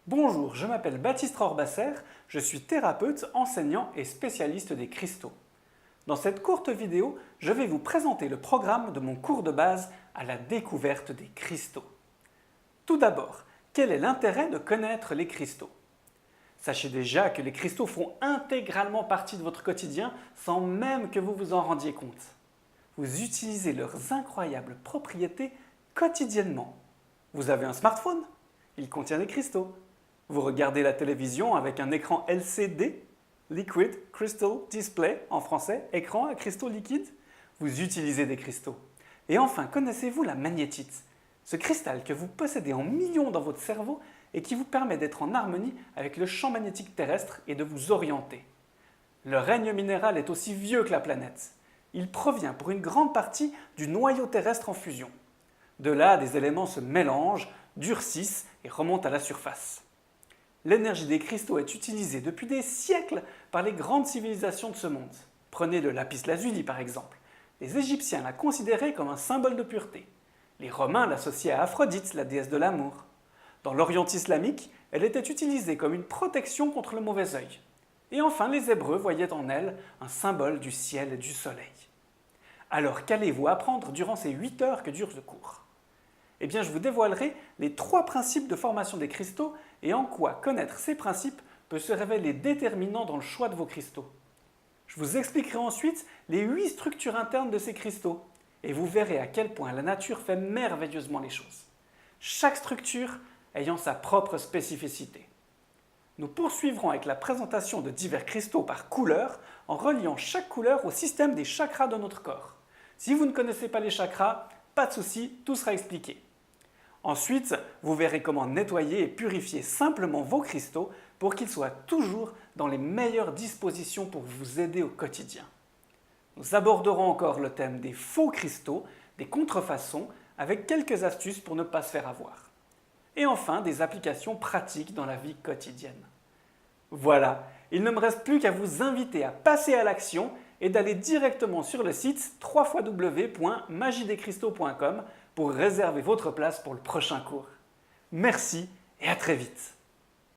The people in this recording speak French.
Bonjour, je m'appelle Baptiste Orbasser, je suis thérapeute, enseignant et spécialiste des cristaux. Dans cette courte vidéo, je vais vous présenter le programme de mon cours de base à la découverte des cristaux. Tout d'abord, quel est l'intérêt de connaître les cristaux? Sachez déjà que les cristaux font intégralement partie de votre quotidien sans même que vous vous en rendiez compte. Vous utilisez leurs incroyables propriétés quotidiennement. Vous avez un smartphone? Il contient des cristaux. Vous regardez la télévision avec un écran LCD, Liquid Crystal Display en français, écran à cristaux liquides. Vous utilisez des cristaux. Et enfin, connaissez-vous la magnétite? Ce cristal que vous possédez en millions dans votre cerveau et qui vous permet d'être en harmonie avec le champ magnétique terrestre et de vous orienter. Le règne minéral est aussi vieux que la planète. Il provient pour une grande partie du noyau terrestre en fusion. De là, des éléments se mélangent, durcissent et remontent à la surface. L'énergie des cristaux est utilisée depuis des siècles par les grandes civilisations de ce monde. Prenez le lapis-lazuli par exemple. Les Égyptiens la considéraient comme un symbole de pureté. Les Romains l'associaient à Aphrodite, la déesse de l'amour. Dans l'Orient islamique, elle était utilisée comme une protection contre le mauvais œil. Et enfin, les Hébreux voyaient en elle un symbole du ciel et du soleil. Alors qu'allez-vous apprendre durant ces 8 heures que dure ce cours? Eh bien, je vous dévoilerai les 3 principes de formation des cristaux et en quoi connaître ces principes peut se révéler déterminant dans le choix de vos cristaux. Je vous expliquerai ensuite les 8 structures internes de ces cristaux et vous verrez à quel point la nature fait merveilleusement les choses. Chaque structure ayant sa propre spécificité. Nous poursuivrons avec la présentation de divers cristaux par couleur en reliant chaque couleur au système des chakras de notre corps. Si vous ne connaissez pas les chakras, pas de souci, tout sera expliqué. Ensuite, vous verrez comment nettoyer et purifier simplement vos cristaux pour qu'ils soient toujours dans les meilleures dispositions pour vous aider au quotidien. Nous aborderons encore le thème des faux cristaux, des contrefaçons, avec quelques astuces pour ne pas se faire avoir. Et enfin, des applications pratiques dans la vie quotidienne. Voilà, il ne me reste plus qu'à vous inviter à passer à l'action et d'aller directement sur le site www.magiedescristaux.com pour réserver votre place pour le prochain cours. Merci et à très vite.